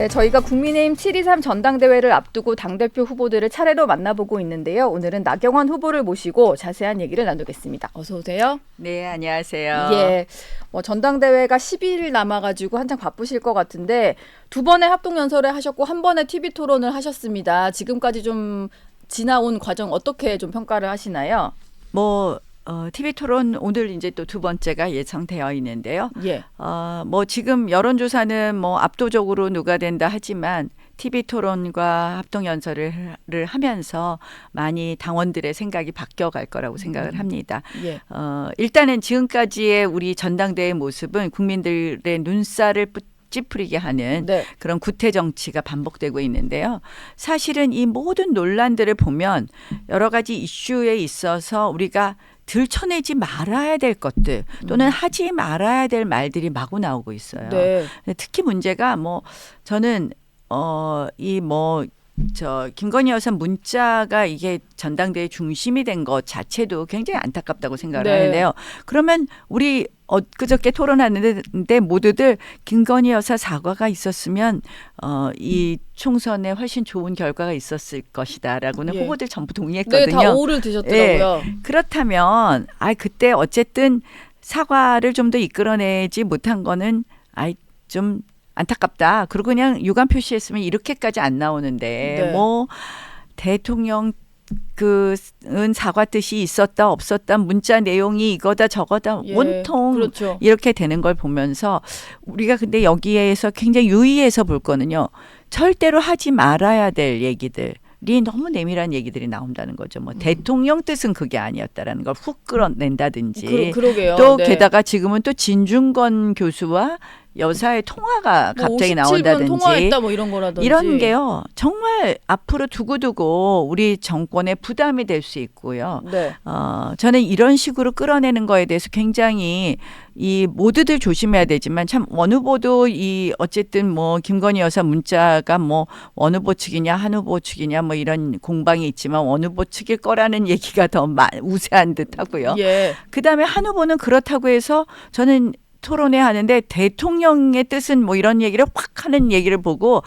네, 저희가 국민의힘 7.23 전당대회를 앞두고 당대표 후보들을 차례로 만나보고 있는데요. 오늘은 나경원 후보를 모시고 자세한 얘기를 나누겠습니다. 어서 오세요. 네, 안녕하세요. 예, 전당대회가 10일 남아가지고 한창 바쁘실 것 같은데 두 번의 합동연설을 하셨고 한 번의 TV 토론을 하셨습니다. 지금까지 좀 지나온 과정 어떻게 좀 평가를 하시나요? TV 토론 오늘 이제 또 두 번째가 예정되어 있는데요. 예. 지금 여론조사는 압도적으로 누가 된다 하지만 TV 토론과 합동연설을 하면서 많이 당원들의 생각이 바뀌어갈 거라고 생각을 합니다. 예. 일단은 지금까지의 우리 전당대회 모습은 국민들의 눈살을 찌푸리게 하는 네. 그런 구태 정치가 반복되고 있는데요. 사실은 이 모든 논란들을 보면 여러 가지 이슈에 있어서 우리가 들춰내지 말아야 될 것들 또는 하지 말아야 될 말들이 마구 나오고 있어요. 네. 특히 문제가 저는 김건희 여사 문자가 이게 전당대회 중심이 된 것 자체도 굉장히 안타깝다고 생각을 네. 하는데요. 그러면 우리 그저께 토론하는데 모두들 김건희 여사 사과가 있었으면 이 총선에 훨씬 좋은 결과가 있었을 것이다라고는 예. 후보들 전부 네, 동의했거든요. 다 오를 드셨더라고요. 그렇다면 그때 어쨌든 사과를 좀 더 이끌어내지 못한 거는 좀 안타깝다. 그리고 그냥 유감 표시했으면 이렇게까지 안 나오는데 네. 대통령 은 사과 뜻이 있었다 없었다 문자 내용이 이거다 저거다 예, 온통 그렇죠. 이렇게 되는 걸 보면서 우리가 근데 여기에서 굉장히 유의해서 볼 거는요. 절대로 하지 말아야 될 얘기들이 너무 내밀한 얘기들이 나온다는 거죠. 대통령 뜻은 그게 아니었다라는 걸 훅 끌어낸다든지 그러게요. 또 네. 게다가 지금은 또 진중권 교수와 여사의 통화가 갑자기 57분 나온다든지 통화했다 이런 거라든지 이런 게요. 정말 앞으로 두고두고 우리 정권에 부담이 될 수 있고요. 네. 저는 이런 식으로 끌어내는 거에 대해서 굉장히 이 모두들 조심해야 되지만 참 원 후보도 어쨌든 김건희 여사 문자가 원 후보 측이냐 한 후보 측이냐 이런 공방이 있지만 원 후보 측일 거라는 얘기가 더 우세한 듯 하고요. 예. 그다음에 한 후보는 그렇다고 해서 저는 토론회 하는데 대통령의 뜻은 이런 얘기를 확 하는 얘기를 보고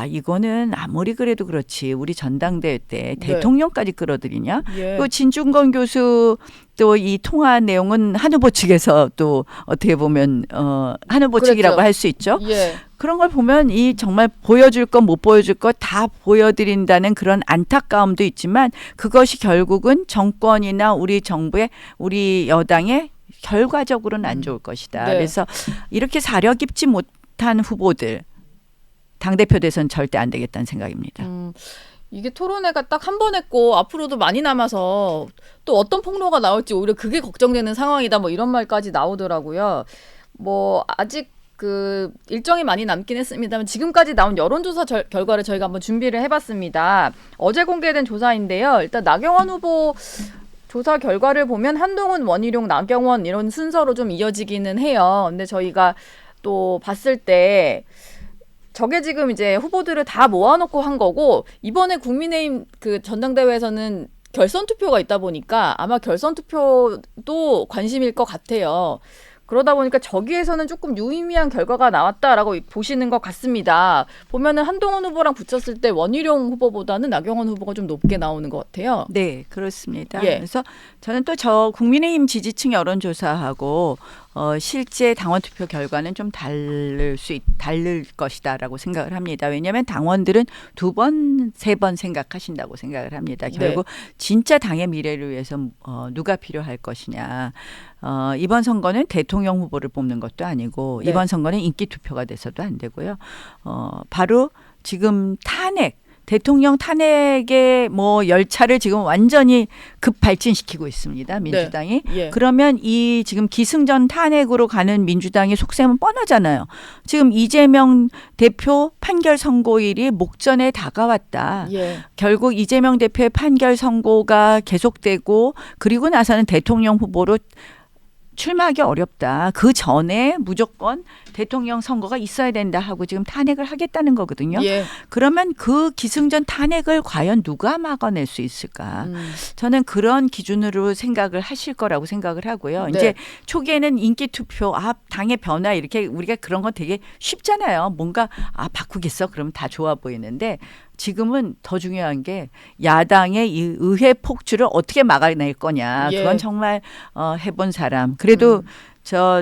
이거는 아무리 그래도 그렇지 우리 전당대회 때 대통령까지 끌어들이냐? 예. 또 진중권 교수 또 이 통화 내용은 한 후보 측에서 또 어떻게 보면 한 후보 측이라고 할 수 있죠. 예. 그런 걸 보면 정말 보여줄 것 못 보여줄 것 다 보여드린다는 그런 안타까움도 있지만 그것이 결국은 정권이나 우리 정부의 우리 여당의 결과적으로는 안 좋을 것이다. 네. 그래서 이렇게 사려 깊지 못한 후보들 당대표 대선 절대 안 되겠다는 생각입니다. 이게 토론회가 딱 한 번 했고 앞으로도 많이 남아서 또 어떤 폭로가 나올지 오히려 그게 걱정되는 상황이다 이런 말까지 나오더라고요. 아직 일정이 많이 남긴 했습니다만 지금까지 나온 여론조사 결과를 저희가 한번 준비를 해봤습니다. 어제 공개된 조사인데요. 일단 나경원 후보 조사 결과를 보면 한동훈, 원희룡, 나경원 이런 순서로 좀 이어지기는 해요. 근데 저희가 또 봤을 때 저게 지금 이제 후보들을 다 모아놓고 한 거고 이번에 국민의힘 전당대회에서는 결선 투표가 있다 보니까 아마 결선 투표도 관심일 것 같아요. 그러다 보니까 저기에서는 조금 유의미한 결과가 나왔다라고 보시는 것 같습니다. 보면은 한동훈 후보랑 붙였을 때 원희룡 후보보다는 나경원 후보가 좀 높게 나오는 것 같아요. 네, 그렇습니다. 예. 그래서 저는 또 국민의힘 지지층 여론조사하고 실제 당원 투표 결과는 좀 다를 것이다라고 생각을 합니다. 왜냐하면 당원들은 두 번, 세 번 생각하신다고 생각을 합니다. 결국 진짜 당의 미래를 위해서 누가 필요할 것이냐. 이번 선거는 대통령 후보를 뽑는 것도 아니고 이번 선거는 인기 투표가 돼서도 안 되고요. 바로 지금 대통령 탄핵의 열차를 지금 완전히 급 발진시키고 있습니다. 민주당이. 네. 예. 그러면 이 지금 기승전 탄핵으로 가는 민주당의 속셈은 뻔하잖아요. 지금 이재명 대표 판결 선고일이 목전에 다가왔다. 예. 결국 이재명 대표의 판결 선고가 계속되고 그리고 나서는 대통령 후보로 출마하기 어렵다. 그 전에 무조건 대통령 선거가 있어야 된다 하고 지금 탄핵을 하겠다는 거거든요. 예. 그러면 그 기승전 탄핵을 과연 누가 막아낼 수 있을까? 저는 그런 기준으로 생각을 하실 거라고 생각을 하고요. 네. 이제 초기에는 인기 투표, 당의 변화 이렇게 우리가 그런 건 되게 쉽잖아요. 뭔가 바꾸겠어? 그러면 다 좋아 보이는데 지금은 더 중요한 게 야당의 이 의회 폭주를 어떻게 막아낼 거냐. 예. 그건 정말 해본 사람. 그래도 저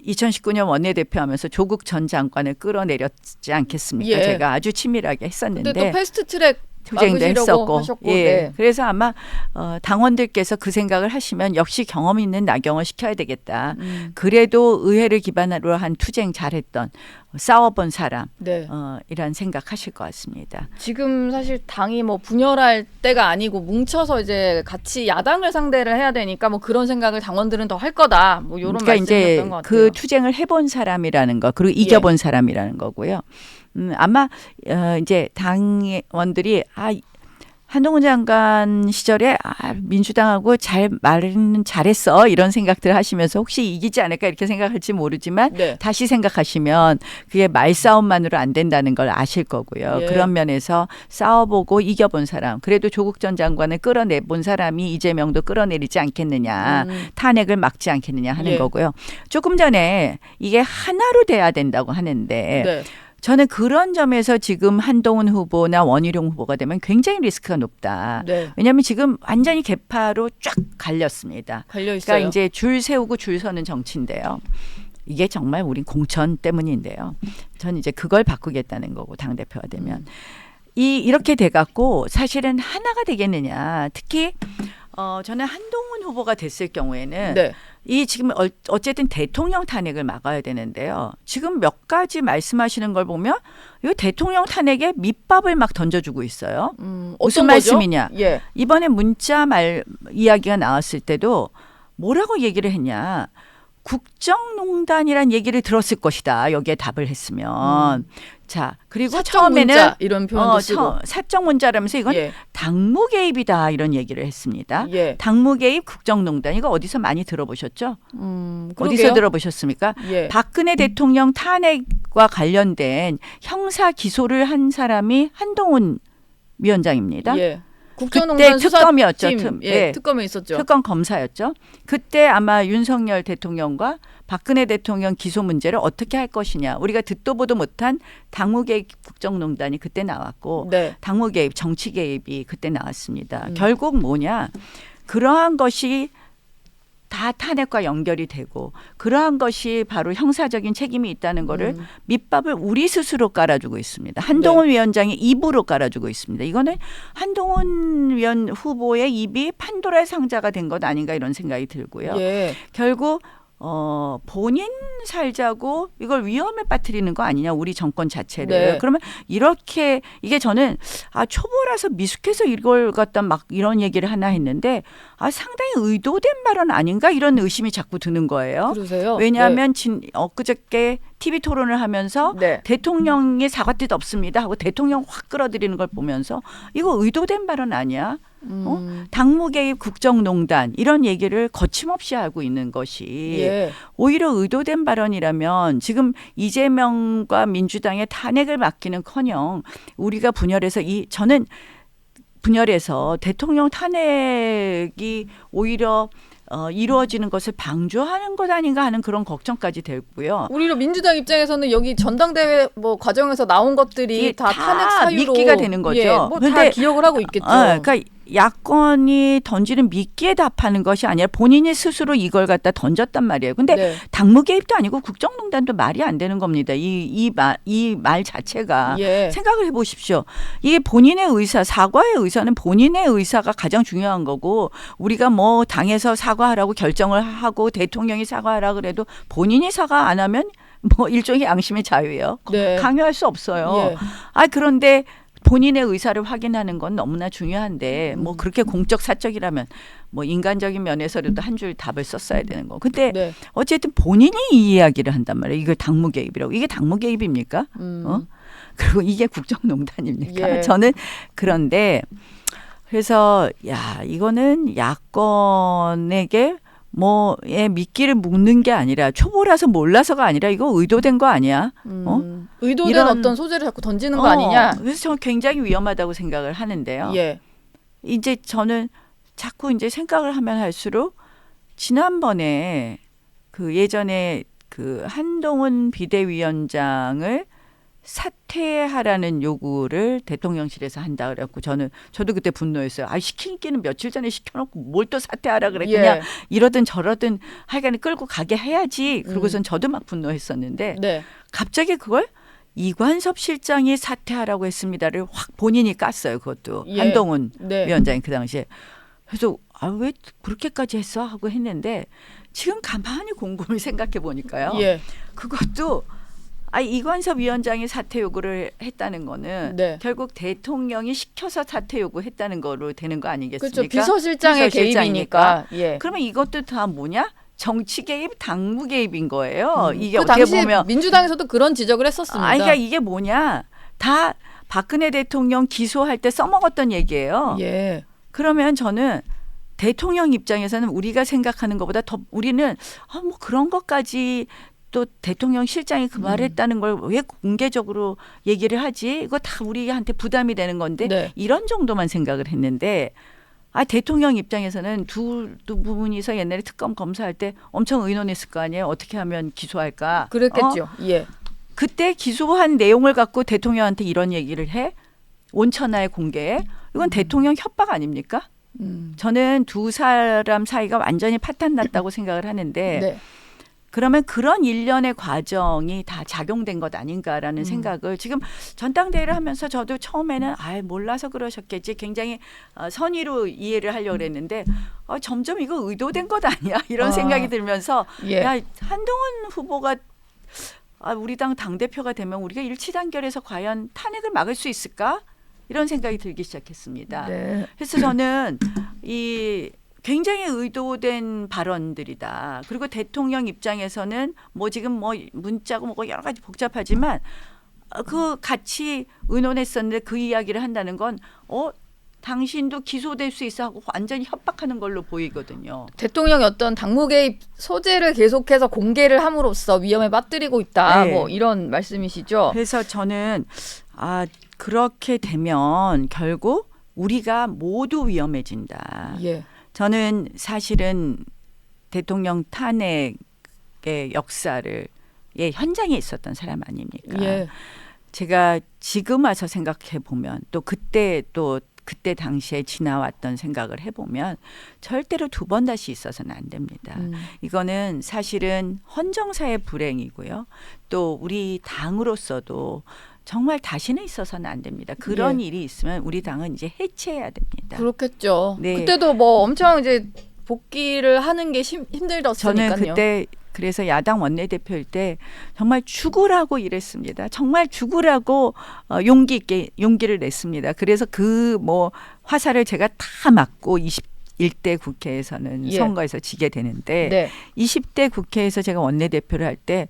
2019년 원내대표하면서 조국 전 장관을 끌어내렸지 않겠습니까? 예. 제가 아주 치밀하게 했었는데. 근데 또 패스트트랙 투쟁도 막으시려고 했었고, 하셨고, 예. 네. 그래서 아마 당원들께서 그 생각을 하시면 역시 경험 있는 나경원 시켜야 되겠다. 그래도 의회를 기반으로 한 투쟁 잘했던 싸워본 사람, 네. 이란 생각하실 것 같습니다. 지금 사실 당이 뭐 분열할 때가 아니고 뭉쳐서 이제 같이 야당을 상대를 해야 되니까 뭐 그런 생각을 당원들은 더 할 거다. 뭐 이런 그러니까 이제 말씀이었던 것 같아요. 그 투쟁을 해본 사람이라는 거, 그리고 이겨본 사람이라는 거고요. 아마 이제 당원들이 한동훈 장관 시절에 민주당하고 말은 잘했어 이런 생각들 하시면서 혹시 이기지 않을까 이렇게 생각할지 모르지만 네. 다시 생각하시면 그게 말싸움만으로 안 된다는 걸 아실 거고요. 예. 그런 면에서 싸워보고 이겨본 사람, 그래도 조국 전 장관을 끌어내본 사람이 이재명도 끌어내리지 않겠느냐, 탄핵을 막지 않겠느냐 하는 예. 거고요. 조금 전에 이게 하나로 돼야 된다고 하는데 네. 저는 그런 점에서 지금 한동훈 후보나 원희룡 후보가 되면 굉장히 리스크가 높다. 네. 왜냐하면 지금 완전히 개파로 쫙 갈렸습니다. 갈려 있어요. 그러니까 이제 줄 세우고 줄 서는 정치인데요. 이게 정말 우린 공천 때문인데요. 저는 이제 그걸 바꾸겠다는 거고 당대표가 되면. 이렇게 돼갖고 사실은 하나가 되겠느냐. 특히 저는 한동훈 후보가 됐을 경우에는 네. 이 지금 어쨌든 대통령 탄핵을 막아야 되는데요. 지금 몇 가지 말씀하시는 걸 보면 이 대통령 탄핵에 밑밥을 막 던져주고 있어요. 어떤 무슨 거죠? 말씀이냐. 예. 이번에 문자 이야기가 나왔을 때도 뭐라고 얘기를 했냐. 국정농단이란 얘기를 들었을 것이다. 여기에 답을 했으면. 자, 그리고 사적 처음에는 문자 이런 표현도 쓰고. 사적 문자라면서 이건 예. 당무 개입이다 이런 얘기를 했습니다. 예. 당무 개입 국정농단 이거 어디서 많이 들어보셨죠? 어디서 그러게요. 들어보셨습니까? 예. 박근혜 대통령 탄핵과 관련된 형사 기소를 한 사람이 한동훈 위원장입니다. 예. 그때 국정농단 특검이었죠. 수사팀 예. 특검에 있었죠. 특검 검사였죠. 그때 아마 윤석열 대통령과 박근혜 대통령 기소 문제를 어떻게 할 것이냐. 우리가 듣도 보도 못한 당무 개입 국정농단이 그때 나왔고 네. 당무 개입, 정치 개입이 그때 나왔습니다. 결국 뭐냐. 그러한 것이 다 탄핵과 연결이 되고 그러한 것이 바로 형사적인 책임이 있다는 거를 밑밥을 우리 스스로 깔아주고 있습니다. 한동훈 위원장의 입으로 깔아주고 있습니다. 이거는 한동훈 후보의 입이 판도라의 상자가 된 것 아닌가 이런 생각이 들고요. 예. 결국 본인 살자고 이걸 위험에 빠뜨리는 거 아니냐 우리 정권 자체를. 네. 그러면 이렇게 이게 저는 초보라서 미숙해서 이걸 갖다 막 이런 얘기를 하나 했는데 상당히 의도된 발언 아닌가 이런 의심이 자꾸 드는 거예요. 그러세요? 왜냐하면 엊그저께 TV 토론을 하면서 네. 대통령의 사과 뜻 없습니다 하고 대통령 확 끌어들이는 걸 보면서 이거 의도된 발언 아니야? 당무 개입 국정농단 이런 얘기를 거침없이 하고 있는 것이 예. 오히려 의도된 발언이라면 지금 이재명과 민주당의 탄핵을 막기는커녕 우리가 저는 분열해서 대통령 탄핵이 오히려 이루어지는 것을 방조하는 것 아닌가 하는 그런 걱정까지 들고요. 오히려 민주당 입장에서는 여기 전당대회 뭐 과정에서 나온 것들이 다 탄핵 사유로 미끼가 되는 거죠. 예, 뭐다 기억을 하고 있겠죠. 그러니까 야권이 던지는 미끼에 답하는 것이 아니라 본인이 스스로 이걸 갖다 던졌단 말이에요. 근데 네. 당무 개입도 아니고 국정농단도 말이 안 되는 겁니다. 이 말 자체가 예. 생각을 해보십시오. 이게 본인의 의사, 사과의 의사는 본인의 의사가 가장 중요한 거고 우리가 뭐 당에서 사과하라고 결정을 하고 대통령이 사과하라 그래도 본인이 사과 안 하면 뭐 일종의 양심의 자유예요. 네. 강요할 수 없어요. 예. 그런데 본인의 의사를 확인하는 건 너무나 중요한데 뭐 그렇게 공적 사적이라면 뭐 인간적인 면에서라도 한 줄 답을 썼어야 되는 거. 근데 네. 어쨌든 본인이 이 이야기를 한단 말이에요. 이걸 당무 개입이라고. 이게 당무 개입입니까? 그리고 이게 국정농단입니까? 예. 저는 그런데 그래서 이거는 야권에게 뭐에 미끼를 묶는 게 아니라 초보라서 몰라서가 아니라 이거 의도된 거 아니야? 의도된 이런- 어떤 소재를 자꾸 던지는 거 아니냐? 그래서 저는 굉장히 위험하다고 생각을 하는데요. 예. 이제 저는 자꾸 이제 생각을 하면 할수록 지난번에 그 예전에 그 한동훈 비대위원장을 사퇴하라는 요구를 대통령실에서 한다 그래갖고 저도 그때 분노했어요. 아 시키기는 며칠 전에 시켜놓고 뭘 또 사퇴하라 그래. 그냥 예. 이러든 저러든 하여간에 끌고 가게 해야지. 그러고선 저도 막 분노했었는데 네. 갑자기 그걸 이관섭 실장이 사퇴하라고 했습니다를 확 본인이 깠어요. 그것도 예. 한동훈 네. 위원장이 그 당시에. 그래서 아 왜 그렇게까지 했어 하고 했는데 지금 가만히 곰곰이 생각해 보니까요. 예. 그것도 이관섭 위원장이 사퇴 요구를 했다는 거는 네. 결국 대통령이 시켜서 사퇴 요구했다는 거로 되는 거 아니겠습니까? 그렇죠. 비서실장의 비서실장이니까. 개입이니까. 예. 그러면 이것도 다 뭐냐? 정치 개입, 당무 개입인 거예요. 이게 그 어떻게 당시 보면 민주당에서도 그런 지적을 했었습니다. 그러니까 이게 뭐냐? 다 박근혜 대통령 기소할 때 써먹었던 얘기예요. 예. 그러면 저는 대통령 입장에서는 우리가 생각하는 것보다 더 우리는 뭐 그런 것까지 또 대통령 실장이 그 말을 했다는 걸 왜 공개적으로 얘기를 하지? 이거 다 우리한테 부담이 되는 건데 네. 이런 정도만 생각을 했는데 대통령 입장에서는 두 분이서 옛날에 특검 검사할 때 엄청 의논했을 거 아니에요. 어떻게 하면 기소할까? 그랬겠죠. 예. 그때 기소한 내용을 갖고 대통령한테 이런 얘기를 해? 온천하에 공개해? 이건 대통령 협박 아닙니까? 저는 두 사람 사이가 완전히 파탄 났다고 생각을 하는데 네. 그러면 그런 일련의 과정이 다 작용된 것 아닌가라는 생각을 지금 전당대회를 하면서 저도 처음에는 몰라서 그러셨겠지 굉장히 선의로 이해를 하려고 그랬는데 점점 이거 의도된 것 아니야 이런 생각이 들면서 예. 야 한동훈 후보가 우리 당 당대표가 되면 우리가 일치단결해서 과연 탄핵을 막을 수 있을까? 이런 생각이 들기 시작했습니다. 네. 그래서 저는 이 굉장히 의도된 발언들이다. 그리고 대통령 입장에서는 뭐 지금 뭐 문자고 뭐고 여러 가지 복잡하지만 그 같이 의논했었는데 그 이야기를 한다는 건 당신도 기소될 수 있어 하고 완전히 협박하는 걸로 보이거든요. 대통령이 어떤 당무 개입 소재를 계속해서 공개를 함으로써 위험에 빠뜨리고 있다. 네. 뭐 이런 말씀이시죠. 그래서 저는 그렇게 되면 결국 우리가 모두 위험해진다. 예. 저는 사실은 대통령 탄핵의 역사를 현장에 있었던 사람 아닙니까? 예. 제가 지금 와서 생각해 보면 또 그때 당시에 지나왔던 생각을 해보면 절대로 두 번 다시 있어서는 안 됩니다. 이거는 사실은 헌정사의 불행이고요. 또 우리 당으로서도 정말 다시는 있어서는 안 됩니다. 그런 일이 있으면 우리 당은 이제 해체해야 됩니다. 그렇겠죠. 네. 그때도 뭐 엄청 이제 복귀를 하는 게 힘들었으니까요. 저는 그때 그래서 야당 원내대표일 때 정말 죽으라고 일했습니다. 정말 죽으라고 용기 있게 용기를 냈습니다. 그래서 그 뭐 화살을 제가 다 맞고 21대 국회에서는 예. 선거에서 지게 되는데 네. 20대 국회에서 제가 원내대표를 할 때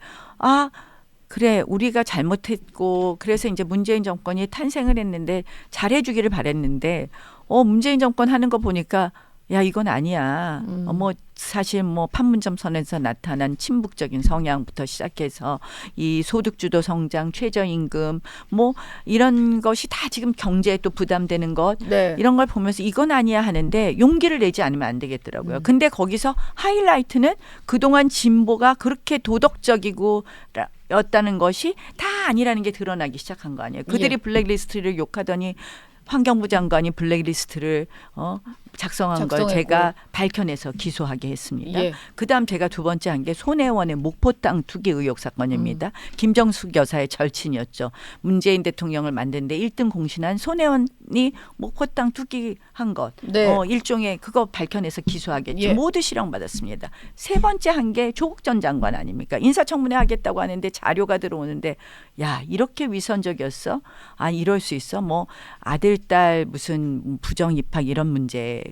그래 우리가 잘못했고 그래서 이제 문재인 정권이 탄생을 했는데 잘해주기를 바랬는데 문재인 정권 하는 거 보니까 야 이건 아니야. 뭐 사실 뭐 판문점 선에서 나타난 친북적인 성향부터 시작해서 이 소득주도 성장, 최저임금 뭐 이런 것이 다 지금 경제에 또 부담되는 것 네. 이런 걸 보면서 이건 아니야 하는데 용기를 내지 않으면 안 되겠더라고요. 근데 거기서 하이라이트는 그동안 진보가 그렇게 도덕적이고 였다는 것이 다 아니라는 게 드러나기 시작한 거 아니에요. 그들이 예. 블랙리스트를 욕하더니 환경부 장관이 블랙리스트를 작성한 걸 작성했고. 제가 밝혀내서 기소하게 했습니다. 예. 그다음 제가 두 번째 한 게 손혜원의 목포 땅 투기 의혹 사건입니다. 김정숙 여사의 절친이었죠. 문재인 대통령을 만드는데 1등 공신한 손혜원이 목포 땅 투기한 것. 네. 일종의 그거 밝혀내서 기소하겠죠. 예. 모두 실형받았습니다. 세 번째 한 게 조국 전 장관 아닙니까? 인사청문회 하겠다고 하는데 자료가 들어오는데 야 이렇게 위선적이었어? 이럴 수 있어? 뭐 아들 딸 무슨 부정 입학 이런 문제가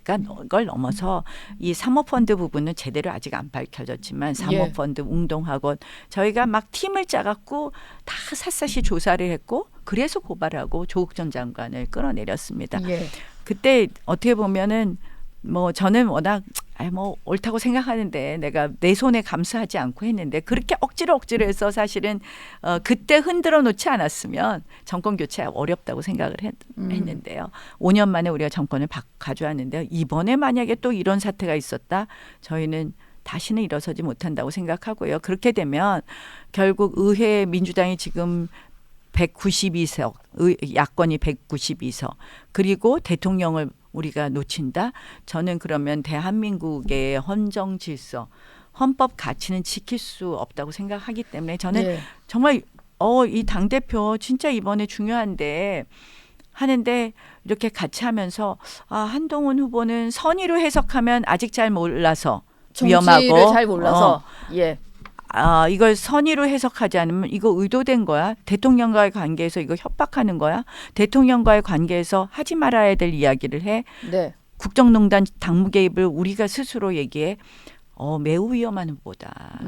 걸 넘어서 이 사모펀드 부분은 제대로 아직 안 밝혀졌지만 사모펀드 웅동학원 저희가 막 팀을 짜갖고 다 샅샅이 조사를 했고 그래서 고발하고 조국 전 장관을 끌어내렸습니다. 예. 그때 어떻게 보면은 뭐 저는 워낙 뭐 옳다고 생각하는데 내가 내 손에 감수하지 않고 했는데 그렇게 억지로 해서 사실은 그때 흔들어 놓지 않았으면 정권 교체 어렵다고 생각을 했는데요. 5년 만에 우리가 정권을 가져왔는데요. 이번에 만약에 또 이런 사태가 있었다, 저희는 다시는 일어서지 못한다고 생각하고요. 그렇게 되면 결국 의회 민주당이 지금 192석, 야권이 192석, 그리고 대통령을 우리가 놓친다? 저는 그러면 대한민국의 헌정 질서, 헌법 가치는 지킬 수 없다고 생각하기 때문에 저는 네. 정말 이 당대표 진짜 이번에 중요한데 하는데 이렇게 같이 하면서 한동훈 후보는 선의로 해석하면 아직 잘 몰라서 위험하고 정치를 잘 몰라서 예. 이걸 선의로 해석하지 않으면 이거 의도된 거야? 대통령과의 관계에서 이거 협박하는 거야? 대통령과의 관계에서 하지 말아야 될 이야기를 해? 네. 국정농단 당무 개입을 우리가 스스로 얘기해? 매우 위험한 후보다.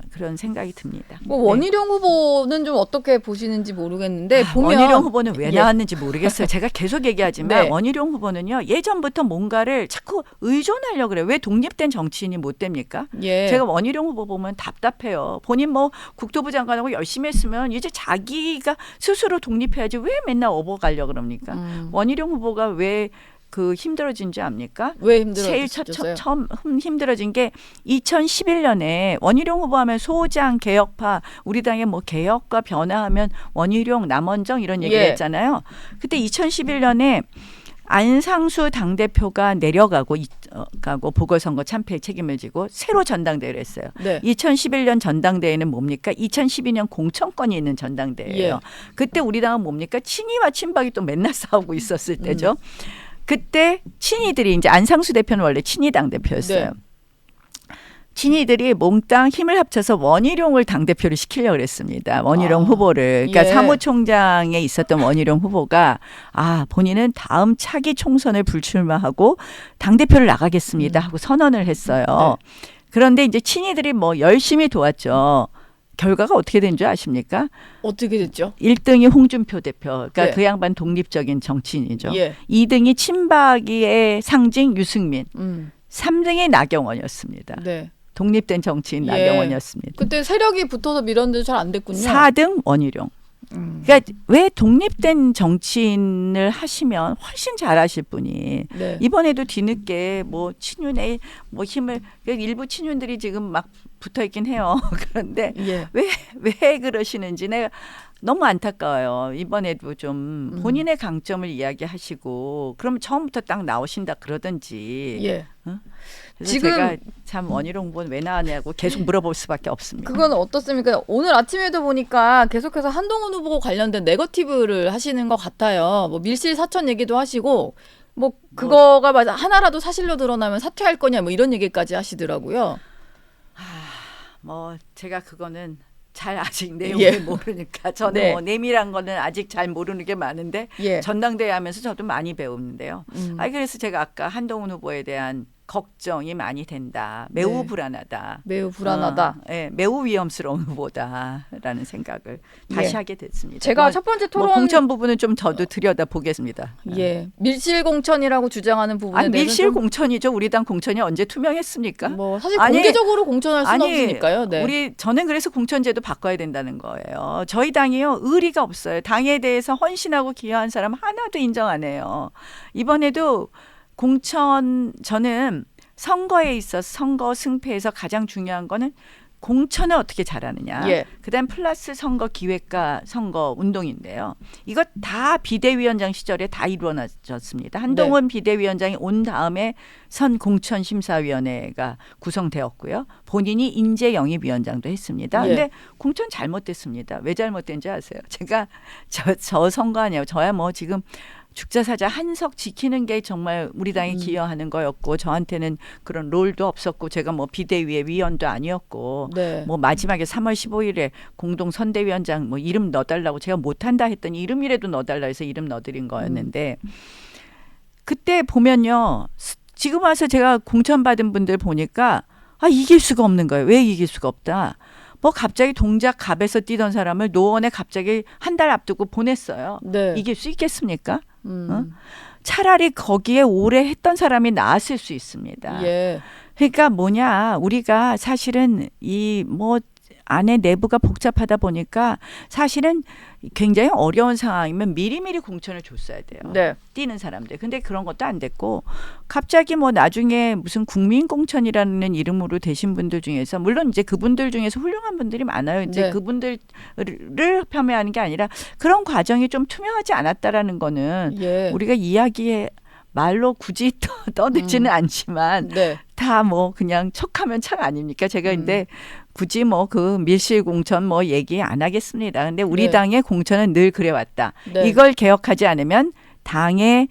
그런 생각이 듭니다. 뭐 원희룡 후보는 좀 어떻게 보시는지 모르겠는데 보면 원희룡 후보는 왜 예. 나왔는지 모르겠어요. 제가 계속 얘기하지만 네. 원희룡 후보는요, 예전부터 뭔가를 자꾸 의존하려고 그래요. 왜 독립된 정치인이 못 됩니까? 예. 제가 원희룡 후보 보면 답답해요. 본인 뭐 국토부 장관하고 열심히 했으면 이제 자기가 스스로 독립해야지 왜 맨날 업어가려고 그럽니까? 원희룡 후보가 왜 힘들어진 줄 압니까? 왜 힘들어졌어요? 제일 처음 힘들어진 게 2011년에 원희룡 후보하면 소장, 개혁파, 우리 당의 뭐 개혁과 변화하면 원희룡, 남원정 이런 얘기를 예. 했잖아요. 그때 2011년에 안상수 당대표가 내려가고 보궐선거 참패에 책임을 지고 새로 전당대회를 했어요. 네. 2011년 전당대회는 뭡니까? 2012년 공천권이 있는 전당대회예요. 예. 그때 우리 당은 뭡니까? 친이와 친박이 또 맨날 싸우고 있었을 때죠. 그때 친이들이 이제 안상수 대표는 원래 친이 당대표였어요. 네. 친이들이 몽땅 힘을 합쳐서 원희룡을 당대표를 시키려고 그랬습니다. 원희룡 후보를. 그러니까 예. 사무총장에 있었던 원희룡 후보가 본인은 다음 차기 총선을 불출마하고 당대표를 나가겠습니다 하고 선언을 했어요. 네. 그런데 이제 친이들이 뭐 열심히 도왔죠. 결과가 어떻게 된 줄 아십니까? 어떻게 됐죠? 1등이 홍준표 대표. 그러니까 네. 그 양반 독립적인 정치인이죠. 예. 2등이 친박의 상징 유승민. 3등이 나경원이었습니다. 네. 독립된 정치인 예. 나경원이었습니다. 그때 세력이 붙어서 밀었는데 잘 안 됐군요. 4등 원희룡. 그러니까 왜 독립된 정치인을 하시면 훨씬 잘하실 분이 네. 이번에도 뒤늦게 뭐 친윤의 뭐 힘을 일부 친윤들이 지금 막 붙어 있긴 해요. 그런데 예. 왜 그러시는지 내가 너무 안타까워요. 이번에도 좀 본인의 강점을 이야기하시고 그러면 처음부터 딱 나오신다 그러든지. 예. 그래서 지금 제가 참 원희룡 후보는 왜 나왔냐고 계속 물어볼 수밖에 없습니다. 그건 어떻습니까? 오늘 아침에도 보니까 계속해서 한동훈 후보 관련된 네거티브를 하시는 것 같아요. 뭐 밀실 사천 얘기도 하시고 뭐 그거가 맞아 하나라도 사실로 드러나면 사퇴할 거냐 뭐 이런 얘기까지 하시더라고요. 뭐 제가 그거는 잘 아직 내용을 모르니까 저는 네. 뭐 내밀한 거는 아직 잘 모르는 게 많은데 예. 전당대회 하면서 저도 많이 배우는데요. 그래서 제가 아까 한동훈 후보에 대한 걱정이 많이 된다. 매우 네. 불안하다. 매우 불안하다. 매우 위험스러운 후보다라는 생각을 다시 하게 됐습니다. 제가 첫 번째 토론 공천 부분은 좀 저도 들여다 보겠습니다. 예. 밀실 공천이라고 주장하는 부분에 대해서 밀실 공천이죠. 우리 당 공천이 언제 투명했습니까? 뭐 사실 공개적으로 공천할 수는 없으니까요. 네. 저는 그래서 공천제도 바꿔야 된다는 거예요. 저희 당이요 의리가 없어요. 당에 대해서 헌신하고 기여한 사람 하나도 인정 안 해요. 이번에도 저는 선거에 있어서 선거 승패에서 가장 중요한 거는 공천을 어떻게 잘하느냐. 예. 그다음 플러스 선거 기획과 선거 운동인데요. 이거 다 비대위원장 시절에 다 이루어졌습니다. 한동훈 비대위원장이 온 다음에 선공천심사위원회가 구성되었고요. 본인이 인재영입위원장도 했습니다. 예. 근데 공천 잘못됐습니다. 왜 잘못된지 아세요? 제가 저 선거 아니에요. 저야 뭐 지금 죽자사자 한석 지키는 게 정말 우리 당이 기여하는 거였고 저한테는 그런 롤도 없었고 제가 뭐 비대위의 위원도 아니었고 네. 뭐 마지막에 3월 15일에 공동 선대위원장 뭐 이름 넣어달라고 제가 못한다 했더니 이름이라도 넣어달라 해서 이름 넣어드린 거였는데 그때 보면요. 지금 와서 제가 공천받은 분들 보니까 이길 수가 없는 거예요. 왜 이길 수가 없다. 뭐 갑자기 동작 갑에서 뛰던 사람을 노원에 갑자기 한 달 앞두고 보냈어요. 네. 이길 수 있겠습니까? 차라리 거기에 오래 했던 사람이 나았을 수 있습니다. 예. 그러니까 뭐냐, 우리가 사실은 이 뭐 안에 내부가 복잡하다 보니까 사실은 굉장히 어려운 상황이면 미리미리 공천을 줬어야 돼요. 네. 뛰는 사람들. 근데 그런 것도 안 됐고 갑자기 뭐 나중에 무슨 국민공천이라는 이름으로 되신 분들 중에서 물론 이제 그분들 중에서 훌륭한 분들이 많아요. 이제 네. 그분들을 폄훼하는 게 아니라 그런 과정이 좀 투명하지 않았다라는 거는 예. 우리가 이야기에 말로 굳이 떠들지는 않지만 네. 다 뭐 그냥 척하면 척 아닙니까? 제가 근데 굳이 뭐 그 밀실 공천 뭐 얘기 안 하겠습니다. 근데 우리 네. 당의 공천은 늘 그래왔다. 네. 이걸 개혁하지 않으면 당이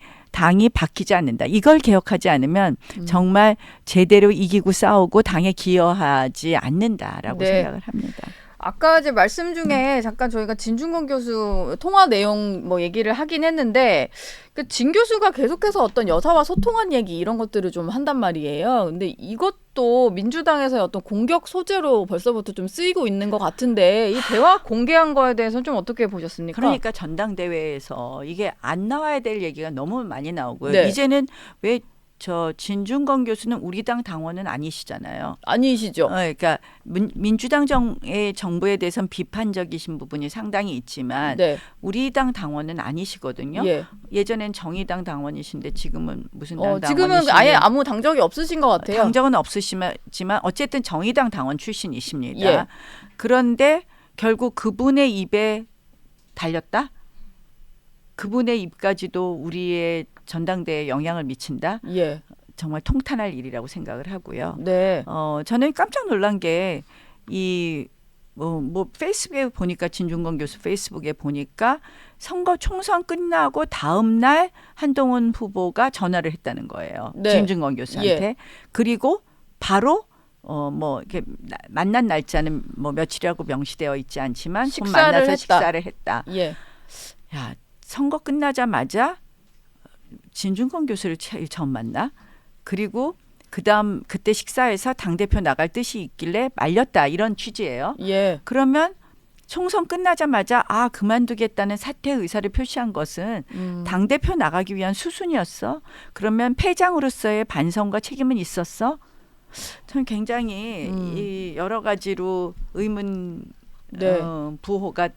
바뀌지 않는다. 이걸 개혁하지 않으면 정말 제대로 이기고 싸우고 당에 기여하지 않는다라고 네. 생각을 합니다. 아까 이제 말씀 중에 잠깐 저희가 진중권 교수 통화 내용 뭐 얘기를 하긴 했는데 그 진 교수가 계속해서 어떤 여사와 소통한 얘기 이런 것들을 좀 한단 말이에요. 근데 이것도 민주당에서의 어떤 공격 소재로 벌써부터 좀 쓰이고 있는 것 같은데 이 대화 공개한 거에 대해서는 좀 어떻게 보셨습니까? 그러니까 전당대회에서 이게 안 나와야 될 얘기가 너무 많이 나오고요. 네. 이제는 왜 저 진중권 교수는 우리 당 당원은 아니시잖아요. 아니시죠? 그러니까 민주당 정부에 대해서는 비판적이신 부분이 상당히 있지만 네. 우리 당 당원은 아니시거든요. 예. 예전엔 정의당 당원이신데 지금은 무슨 당 지금은 당원이신지 아예 아무 당적이 없으신 것 같아요. 당적은 없으시지만 어쨌든 정의당 당원 출신이십니다. 예. 그런데 결국 그분의 입에 달렸다? 그분의 입까지도 우리의 전당대회에 영향을 미친다? 예. 정말 통탄할 일이라고 생각을 하고요. 네. 저는 깜짝 놀란 게 뭐 페이스북에 보니까 진중권 교수 페이스북에 보니까 선거 총선 끝나고 다음 날 한동훈 후보가 전화를 했다는 거예요. 네. 진중권 교수한테. 예. 그리고 바로 뭐 이렇게 만난 날짜는 뭐 며칠이라고 명시되어 있지 않지만 곧 식사를 만나서 했다. 식사를 했다. 예. 야, 선거 끝나자마자 진중권 교수를 처음 만나. 그리고 그때 식사에서 당대표 나갈 뜻이 있길래 말렸다. 이런 취지예요. 예. 그러면 총선 끝나자마자 그만두겠다는 사퇴 의사를 표시한 것은 당대표 나가기 위한 수순이었어. 그러면 패장으로서의 반성과 책임은 있었어. 저는 굉장히 이 여러 가지로 의문 네. 부호가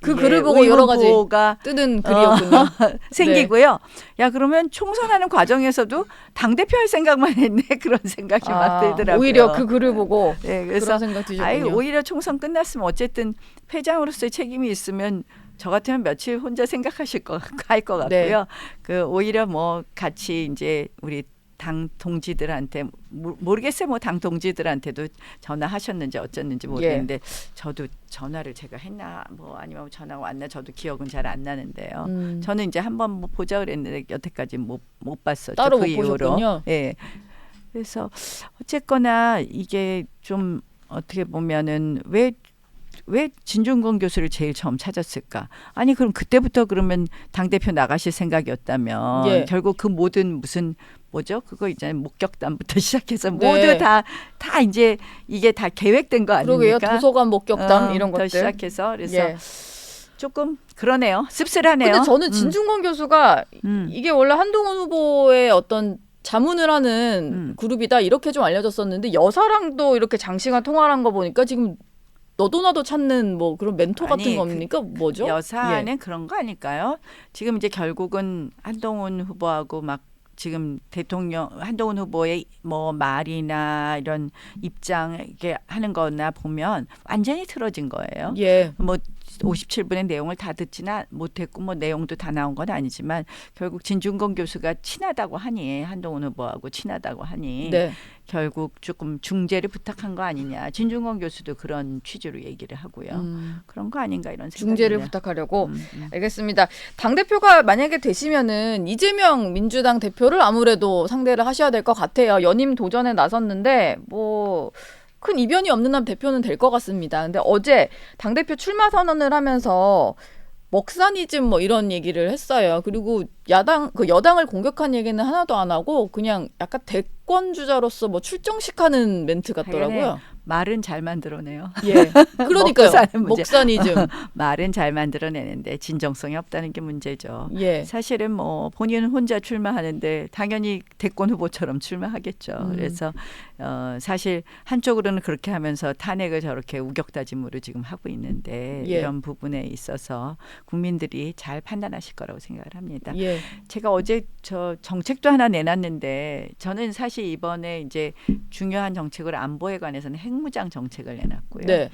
그 글을 보고 여러 가지 부호가 뜨는 글이었군요. 생기고요. 야, 그러면 총선하는 과정에서도 당대표 할 생각만 했네. 그런 생각이 막 들더라고요. 오히려 그 글을 보고 네, 그래서 그런 생각 드셨군요. 오히려 총선 끝났으면 어쨌든 회장으로서의 책임이 있으면 저 같으면 며칠 혼자 생각하실 할 것 같고요. 네. 오히려 뭐 같이 이제 우리 당 동지들한테 모르겠어요. 뭐 당 동지들한테도 전화하셨는지 어쨌는지 모르겠는데 저도 전화를 제가 했나 뭐 아니면 전화가 왔나 저도 기억은 잘 안 나는데요. 저는 이제 한번 뭐 보자 그랬는데 여태까지 못 봤었죠. 따로 그 못 이후로. 보셨군요. 예. 그래서 어쨌거나 이게 좀 어떻게 보면은 왜 진중권 교수를 제일 처음 찾았을까? 아니 그럼 그때부터 그러면 당대표 나가실 생각이었다면 예. 결국 그 모든 무슨 뭐죠? 그거 있잖아요. 목격담부터 시작해서 네. 모두 다 이제 이게 다 계획된 거 아닙니까? 그러게요. 도서관 목격담 이런 것들. 시작해서 그래서 예. 조금 그러네요. 씁쓸하네요. 근데 저는 진중권 교수가 이게 원래 한동훈 후보의 어떤 자문을 하는 그룹이다 이렇게 좀 알려졌었는데 여사랑도 이렇게 장시간 통화를 한 거 보니까 지금 너도 나도 찾는 뭐 그런 멘토 같은 아니, 겁니까? 뭐죠? 여사는 예. 그런 거 아닐까요? 지금 이제 결국은 한동훈 후보하고 막 지금 대통령 한동훈 후보의 뭐 말이나 이런 입장 이렇게 하는 거나 보면 완전히 틀어진 거예요. 예. 뭐 57분의 내용을 다 듣지는 못했고 뭐 내용도 다 나온 건 아니지만 결국 진중권 교수가 친하다고 하니 한동훈 후보하고 친하다고 하니 네. 결국 조금 중재를 부탁한 거 아니냐. 진중권 교수도 그런 취지로 얘기를 하고요. 그런 거 아닌가 이런 생각이 중재를 드네요. 부탁하려고. 알겠습니다. 당대표가 만약에 되시면은 이재명 민주당 대표를 아무래도 상대를 하셔야 될 것 같아요. 연임 도전에 나섰는데 뭐 큰 이변이 없는 한 대표는 될 것 같습니다. 근데 어제 당대표 출마 선언을 하면서 먹사니즘 뭐 이런 얘기를 했어요. 그리고 여당을 공격한 얘기는 하나도 안 하고 그냥 약간 대권 주자로서 뭐 출정식 하는 멘트 같더라고요. 말은 잘 만들어내요. 예. 먹고 그러니까요. 사는 문제. 목사니즘. 말은 잘 만들어내는데 진정성이 없다는 게 문제죠. 예. 사실은 뭐 본인은 혼자 출마하는데 당연히 대권 후보처럼 출마하겠죠. 그래서 사실 한쪽으로는 그렇게 하면서 탄핵을 저렇게 우격다짐으로 지금 하고 있는데 예. 이런 부분에 있어서 국민들이 잘 판단하실 거라고 생각을 합니다. 예. 제가 어제 저 정책도 하나 내놨는데 저는 사실 이번에 이제 중요한 정책으로 안보에 관해서는 핵무장 정책을 내놨고요. 네.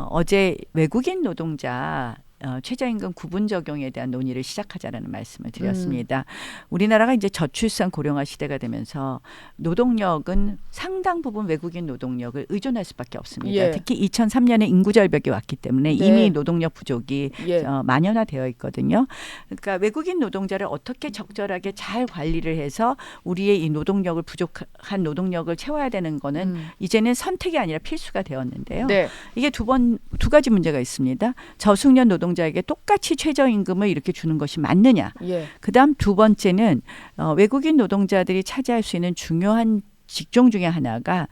어제 외국인 노동자 최저임금 구분 적용에 대한 논의를 시작하자라는 말씀을 드렸습니다. 우리나라가 이제 저출산 고령화 시대가 되면서 노동력은 상당 부분 외국인 노동력을 의존할 수밖에 없습니다. 예. 특히 2003년에 인구 절벽이 왔기 때문에 네. 이미 노동력 부족이 예. 만연화되어 있거든요. 그러니까 외국인 노동자를 어떻게 적절하게 잘 관리를 해서 우리의 이 노동력을 부족한 노동력을 채워야 되는 거는 이제는 선택이 아니라 필수가 되었는데요. 네. 이게 두 가지 문제가 있습니다. 저숙련 노동자에게 똑같이 최저임금을 이렇게 주는 것이 맞느냐. 예. 그다음 두 번째는 외국인 노동자들이 차지할 수 있는 중요한 직종 중에 하나가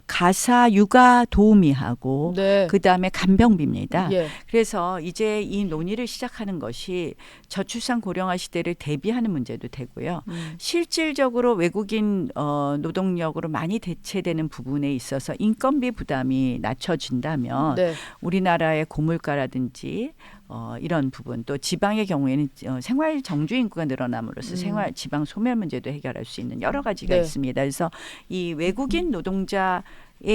가사 육아 도우미하고 네. 그다음에 간병비입니다. 예. 그래서 이제 이 논의를 시작하는 것이 저출산 고령화 시대를 대비하는 문제도 되고요. 실질적으로 외국인 노동력으로 많이 대체되는 부분에 있어서 인건비 부담이 낮춰진다면 네. 우리나라의 고물가라든지 이런 부분 또 지방의 경우에는 생활 정주 인구가 늘어남으로써 생활 지방 소멸 문제도 해결할 수 있는 여러 가지가 네. 있습니다. 그래서 이 외국인 노동자에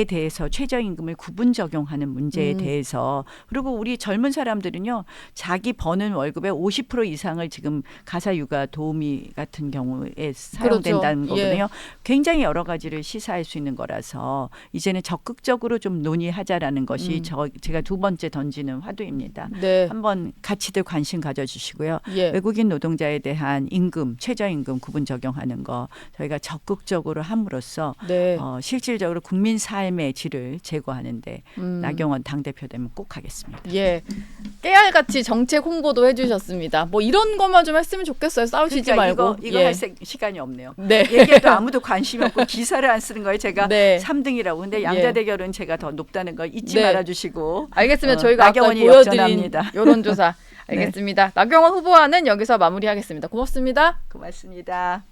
대해서 최저임금을 구분 적용하는 문제에 대해서 그리고 우리 젊은 사람들은요 자기 버는 월급의 50% 이상을 지금 가사 육아 도우미 같은 경우에 사용된다는 그렇죠. 거거든요. 굉장히 여러 가지를 시사할 수 있는 거라서 이제는 적극적으로 좀 논의하자라는 것이 제가 두 번째 던지는 화두입니다. 네. 한번 같이들 관심 가져주시고요. 예. 외국인 노동자에 대한 임금, 최저임금 구분 적용하는 거 저희가 적극적으로 함으로써 네. 실질적으로 국민 삶의 질을 제고하는데 나경원 당대표 되면 꼭 하겠습니다. 예. 깨알같이 정책 홍보도 해주셨습니다. 뭐 이런 것만 좀 했으면 좋겠어요. 싸우시지 그러니까 말고. 이거 예. 할 시간이 없네요. 네. 얘기해도 아무도 관심이 없고 기사를 안 쓰는 거에 제가 네. 3등이라고. 근데 양자 대결은 제가 더 높다는 거 잊지 네. 말아주시고. 알겠습니다. 저희가 아까 나경원이 보여드린 역전합니다. 여론조사. 알겠습니다. 나경원 후보와는 여기서 마무리하겠습니다. 고맙습니다. 고맙습니다.